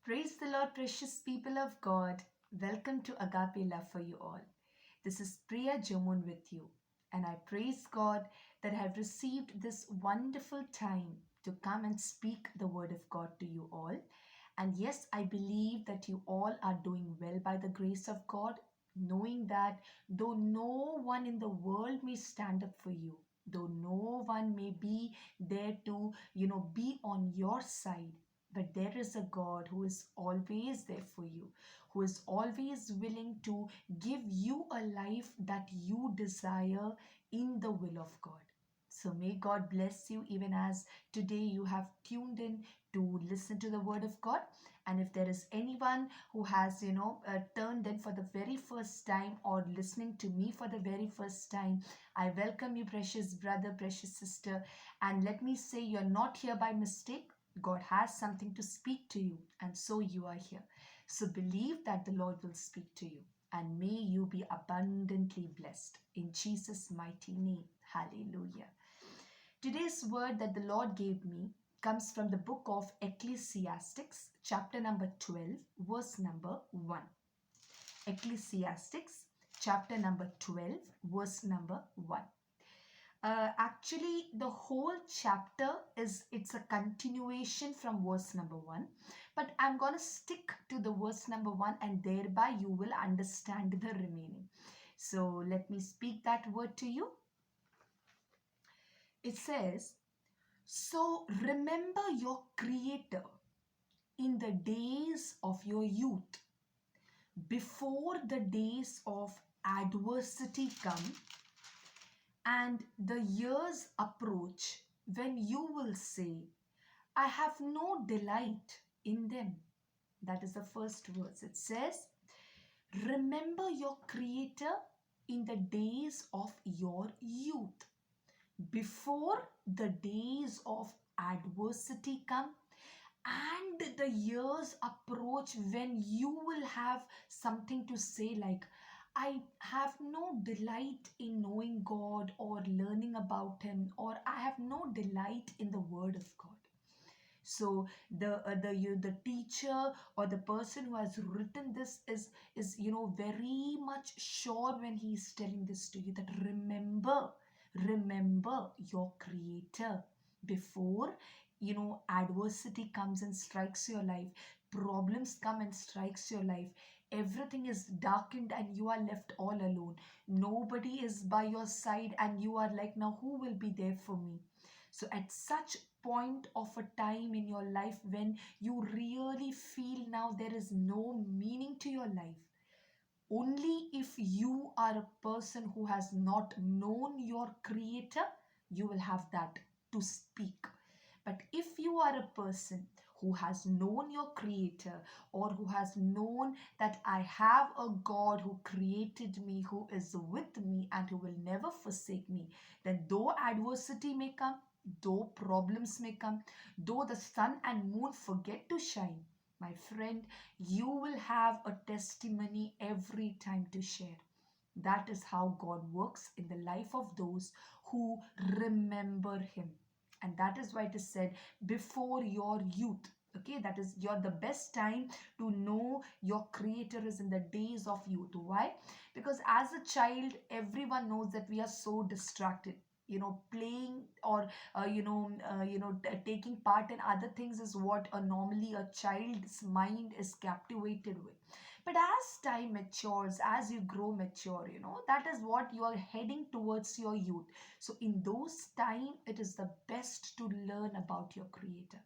Praise the Lord, precious people of God. Welcome to Agape Love for You All. This is Priya Jamun with you, and I praise God that I have received this wonderful time to come and speak the word of God to you all. And yes, I believe that you all are doing well by the grace of God, knowing that though no one in the world may stand up for you, though no one may be there to, be on your side, but there is a God who is always there for you, who is always willing to give you a life that you desire in the will of God. So may God bless you even as today you have tuned in to listen to the word of God. And if there is anyone who has, turned in for the very first time or listening to me for the very first time, I welcome you, precious brother, precious sister. And let me say, you're not here by mistake. God has something to speak to you, and so you are here. So believe that the Lord will speak to you, and may you be abundantly blessed. In Jesus' mighty name, hallelujah. Today's word that the Lord gave me comes from the book of Ecclesiastes, chapter number 12, verse number 1. Ecclesiastes, chapter number 12, verse number 1. Actually, the whole chapter it's a continuation from verse number 1, but I'm going to stick to the verse number 1, and thereby you will understand the remaining. So let me speak that word to you. It says, so remember your creator in the days of your youth, before the days of adversity come and the years approach when you will say, I have no delight in them. That is the first verse. It says, remember your creator in the days of your youth, before the days of adversity come and the years approach when you will have something to say like, I have no delight in knowing God or learning about him, or I have no delight in the word of God. So the teacher or the person who has written this is very much sure when he is telling this to you, that remember your creator before adversity comes and strikes your life, problems come and strikes your life, everything is darkened and you are left all alone, nobody is by your side, and you are like, now who will be there for me? So at such point of a time in your life when you really feel now there is no meaning to your life, only if you are a person who has not known your creator, you will have that to speak. But if you are a person who has known your creator, or who has known that I have a God who created me, who is with me and who will never forsake me, then though adversity may come, though problems may come, though the sun and moon forget to shine, my friend, you will have a testimony every time to share. That is how God works in the life of those who remember him. And that is why it is said, before your youth. Okay, that is the best time to know your creator is in the days of youth. Why? Because as a child, everyone knows that we are so distracted. Playing or taking part in other things is what normally a child's mind is captivated with. But as time matures, as you grow mature, that is what you are heading towards your youth. So in those time, it is the best to learn about your creator.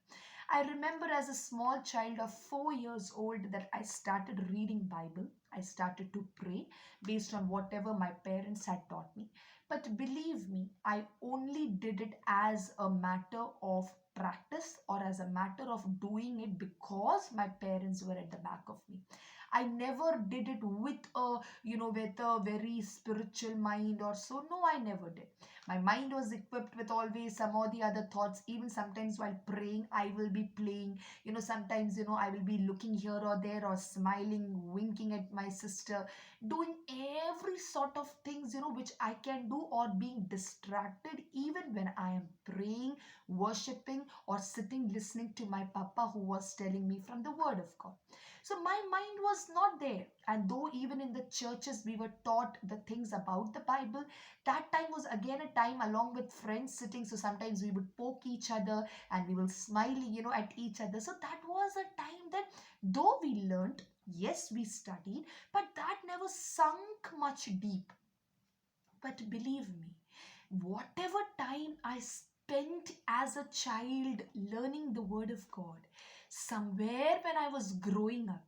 I remember as a small child of 4 years old that I started reading Bible. I started to pray based on whatever my parents had taught me. But believe me, I only did it as a matter of practice or as a matter of doing it because my parents were at the back of me. I never did it with a very spiritual mind or so. No, I never did. My mind was equipped with always some or the other thoughts. Even sometimes while praying, I will be playing. Sometimes, I will be looking here or there or smiling, winking at my sister, doing every sort of things, which I can do, or being distracted even when I am praying, worshipping, or sitting listening to my papa who was telling me from the word of God. So my mind was not there. And though even in the churches we were taught the things about the Bible, that time was again a time along with friends sitting. So sometimes we would poke each other and we will smile, at each other. So that was a time that though we learned, yes, we studied, but that never sunk much deep. But believe me, whatever time I spent as a child learning the word of God, somewhere when I was growing up,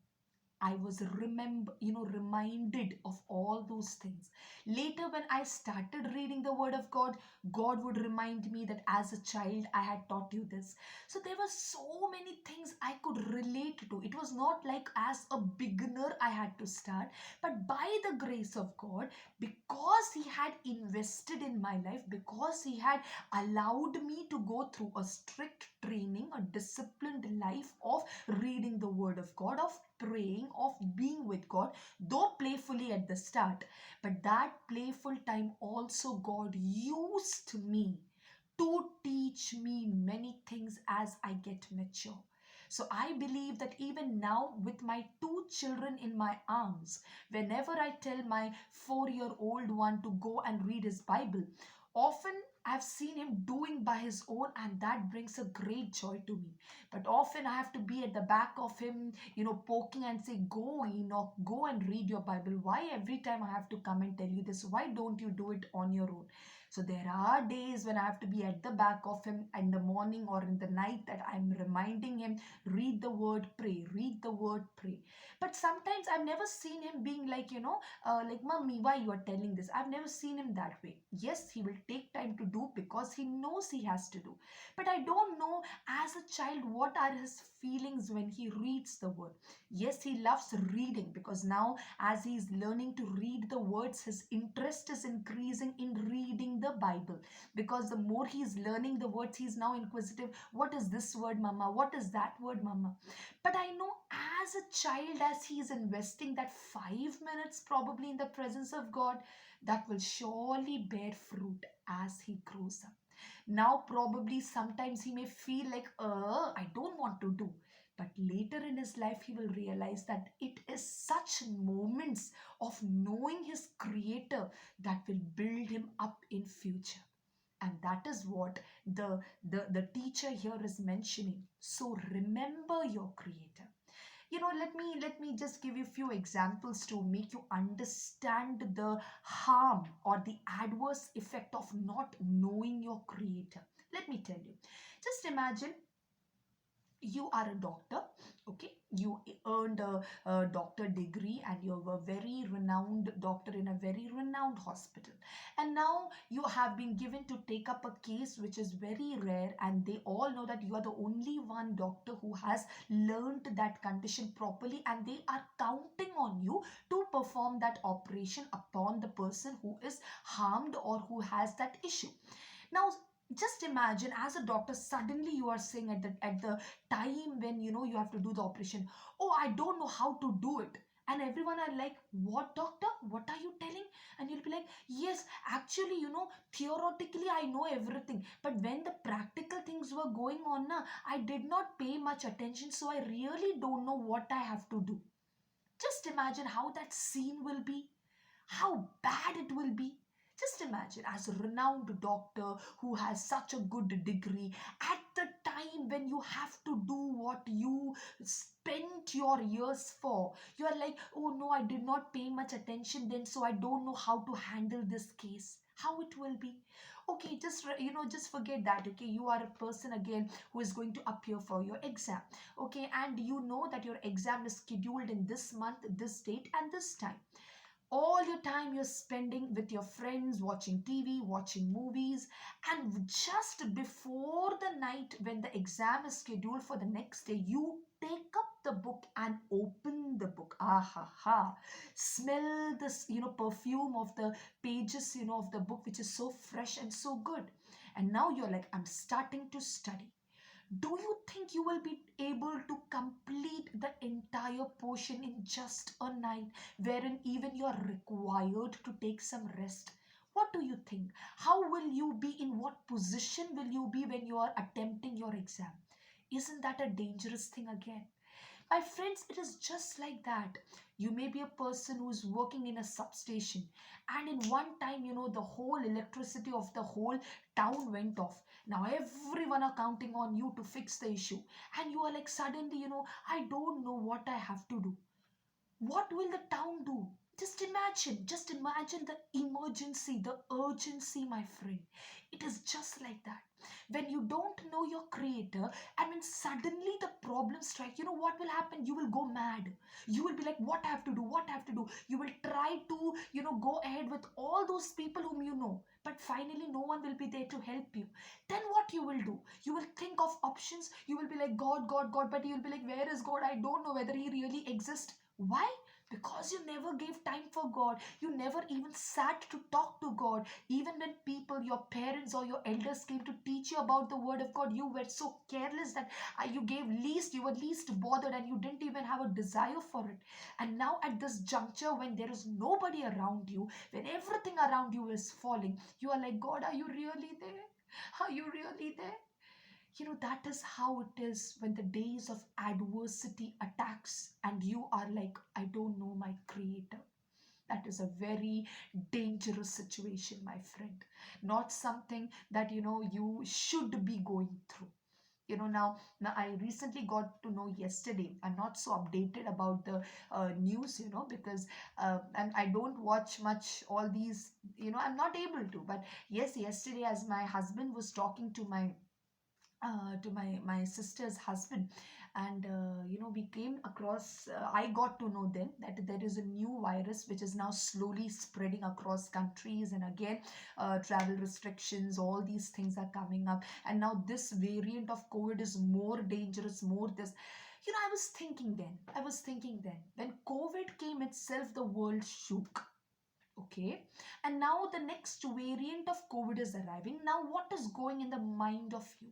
I was reminded of all those things. Later, when I started reading the Word of God, God would remind me that as a child I had taught you this. So there were so many things I could relate to. It was not like as a beginner I had to start, but by the grace of God, because He had invested in my life, because He had allowed me to go through a strict training, a disciplined life of reading the Word of God, of praying, of being with God, though playfully at the start. But that playful time also God used me to teach me many things as I get mature. So I believe that even now, with my two children in my arms, whenever I tell my 4-year-old one to go and read his Bible, often I've seen him doing by his own, and that brings a great joy to me. But often I have to be at the back of him, poking and say, "Go, Enoch, go and read your Bible. Why every time I have to come and tell you this? Why don't you do it on your own?" So there are days when I have to be at the back of him in the morning or in the night, that I'm reminding him, read the word, pray, read the word, pray. But sometimes I've never seen him being like, like, "Mommy, why you are telling this?" I've never seen him that way. Yes, he will take time to do because he knows he has to do. But I don't know as a child what are his feelings when he reads the word. Yes, he loves reading because now, as he's learning to read the words, his interest is increasing in reading the Bible, because the more he's learning the words, he's now inquisitive. What is this word, Mama? What is that word, Mama? But I know as a child, as he's investing that 5 minutes probably in the presence of God, that will surely bear fruit as he grows up. Now, probably sometimes he may feel like, I don't want to do. But later in his life, he will realize that it is such moments of knowing his creator that will build him up in future. And that is what the teacher here is mentioning. So remember your creator. Let me just give you a few examples to make you understand the harm or the adverse effect of not knowing your creator. Let me tell you. Just imagine you are a doctor. Okay, you earned a doctor degree and you're a very renowned doctor in a very renowned hospital, and now you have been given to take up a case which is very rare, and they all know that you are the only one doctor who has learned that condition properly, and they are counting on you to perform that operation upon the person who is harmed or who has that issue. Now, just imagine, as a doctor, suddenly you are saying at the time when you have to do the operation, "Oh, I don't know how to do it." And everyone are like, "What, doctor? What are you telling?" And you'll be like, "Yes, actually, theoretically I know everything, but when the practical things were going on, I did not pay much attention, so I really don't know what I have to do." Just imagine how that scene will be, how bad it will be. Just imagine, as a renowned doctor who has such a good degree, at the time when you have to do what you spent your years for, you are like, "Oh no, I did not pay much attention then, so I don't know how to handle this case." How it will be? Okay, just forget that. Okay, you are a person again who is going to appear for your exam. Okay, and you know that your exam is scheduled in this month, this date, and this time. All your time you're spending with your friends, watching TV, watching movies, and just before the night when the exam is scheduled for the next day, you take a the book and open the book. Ah ha ha. Smell this, perfume of the pages, of the book, which is so fresh and so good. And now you're like, I'm starting to study. Do you think you will be able to complete the entire portion in just a night, wherein even you are required to take some rest? What do you think? How will you be? In what position will you be when you are attempting your exam? Isn't that a dangerous thing again? My friends, it is just like that. You may be a person who's working in a substation, and in one time, the whole electricity of the whole town went off. Now everyone are counting on you to fix the issue, and you are like, suddenly, I don't know what I have to do. What will the town do? Just imagine the emergency, the urgency, my friend. It is just like that. When you don't know your creator, and when suddenly the problem strike, you know what will happen? You will go mad. You will be like, what I have to do? What I have to do? You will try to, go ahead with all those people whom you know. But finally, no one will be there to help you. Then what you will do? You will think of options. You will be like, God, God, God. But you will be like, where is God? I don't know whether he really exists. Why? Because you never gave time for God. You never even sat to talk to God. Even when people, your parents or your elders came to teach you about the word of God, you were so careless that you were least bothered, and you didn't even have a desire for it. And now at this juncture, when there is nobody around you, when everything around you is falling, you are like, God, are you really there? Are you really there? That is how it is when the days of adversity attacks and you are like, I don't know my creator. That is a very dangerous situation, my friend. Not something that you should be going through. Now I recently got to know yesterday. I'm not so updated about the news, because and I don't watch much all these, I'm not able to. But yes, yesterday, as my husband was talking to my sister's husband, and we came across, I got to know then that there is a new virus which is now slowly spreading across countries, and again, travel restrictions, all these things are coming up, and now this variant of COVID is more dangerous, more this. I was thinking then when COVID came itself, the world shook. Okay, and now the next variant of COVID is arriving. Now what is going in the mind of you,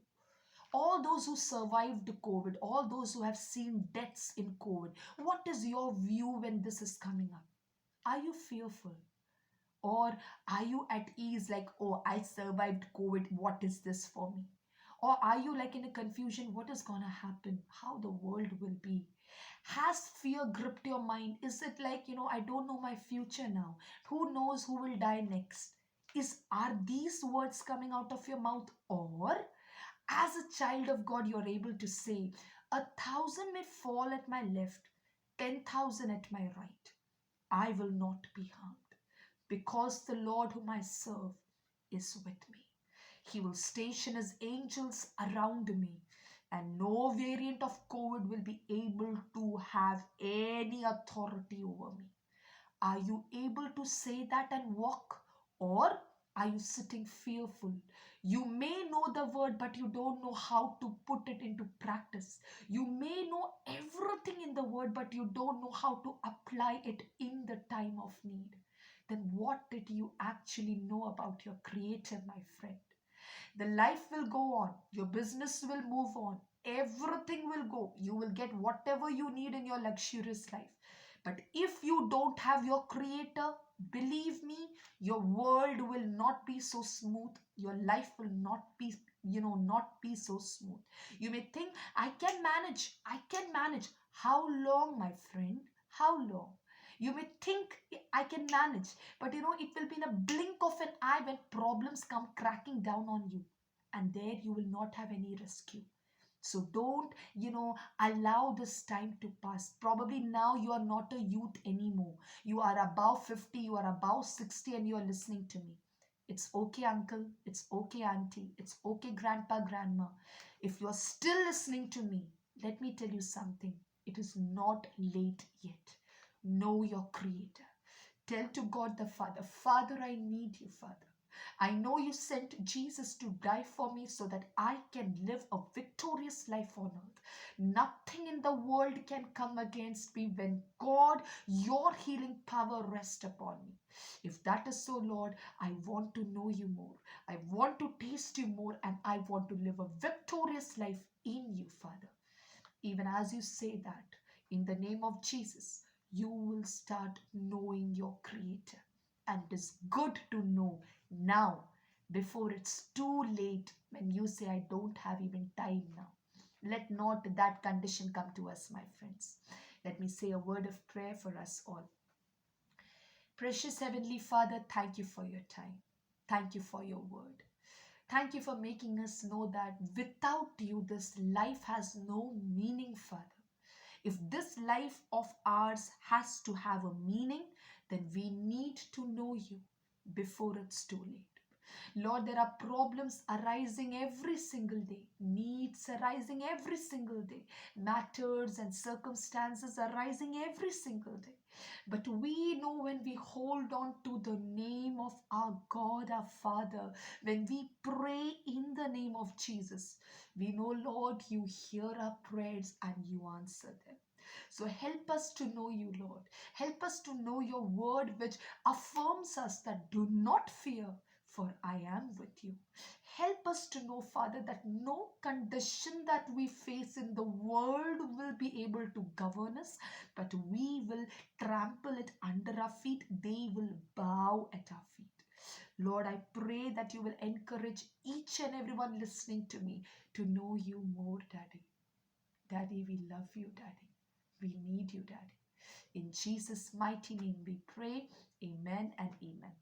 all those who survived COVID, all those who have seen deaths in COVID? What is your view when this is coming up? Are you fearful? Or are you at ease, like, oh, I survived COVID, what is this for me? Or are you like in a confusion, what is gonna happen? How the world will be? Has fear gripped your mind? Is it like, I don't know my future now. Who knows who will die next? Are these words coming out of your mouth? Or as a child of God, you're able to say, 1,000 may fall at my left, 10,000 at my right. I will not be harmed, because the Lord whom I serve is with me. He will station his angels around me, and no variant of COVID will be able to have any authority over me. Are you able to say that and walk? Or are you sitting fearful? You may know the word, but you don't know how to put it into practice. You may know everything in the word, but you don't know how to apply it in the time of need. Then what did you actually know about your Creator, my friend? The life will go on, your business will move on, everything will go. You will get whatever you need in your luxurious life. But if you don't have your creator, believe me, your world will not be so smooth. Your life will not be so smooth. You may think, I can manage. I can manage. How long, my friend? How long? You may think, I can manage, but it will be in a blink of an eye when problems come cracking down on you. And there you will not have any rescue. So don't, allow this time to pass. Probably now you are not a youth anymore. You are above 50, you are above 60, and you are listening to me. It's okay, uncle. It's okay, auntie. It's okay, grandpa, grandma. If you're still listening to me, let me tell you something. It is not late yet. Know your creator. Tell to God the Father, Father, I need you, Father. I know you sent Jesus to die for me so that I can live a victorious life on earth. Nothing in the world can come against me when God, your healing power rests upon me. If that is so, Lord, I want to know you more. I want to taste you more, and I want to live a victorious life in you, Father. Even as you say that, in the name of Jesus, you will start knowing your Creator. And it is good to know now before it's too late when you say, I don't have even time now. Let not that condition come to us, my friends. Let me say a word of prayer for us all. Precious Heavenly Father, thank you for your time. Thank you for your word. Thank you for making us know that without you, this life has no meaning, Father. If this life of ours has to have a meaning, then we need to know you before it's too late. Lord, there are problems arising every single day, needs arising every single day, matters and circumstances arising every single day. But we know when we hold on to the name of our God, our Father, when we pray in the name of Jesus, we know, Lord, you hear our prayers and you answer them. So help us to know you, Lord. Help us to know your word, which affirms us that do not fear, for I am with you. Help us to know, Father, that no condition that we face in the world will be able to govern us, but we will trample it under our feet. They will bow at our feet. Lord, I pray that you will encourage each and everyone listening to me to know you more, Daddy. Daddy, we love you, Daddy. We need you, Daddy. In Jesus' mighty name we pray. Amen and amen.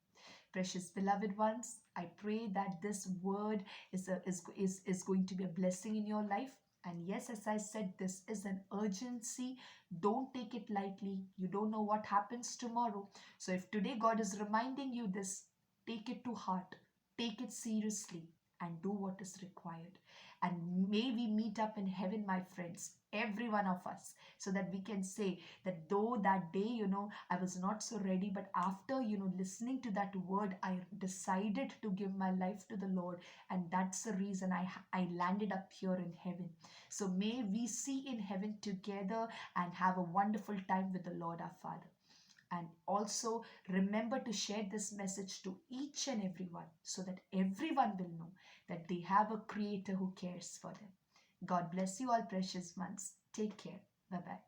Precious beloved ones, I pray that this word is going to be a blessing in your life. And yes, as I said, this is an urgency. Don't take it lightly. You don't know what happens tomorrow. So if today God is reminding you this, take it to heart. Take it seriously and do what is required. And may we meet up in heaven, my friends, every one of us, so that we can say that though that day, I was not so ready, but after, listening to that word, I decided to give my life to the Lord. And that's the reason I landed up here in heaven. So may we see in heaven together and have a wonderful time with the Lord our Father. And also remember to share this message to each and everyone so that everyone will know that they have a Creator who cares for them. God bless you all, precious ones. Take care. Bye-bye.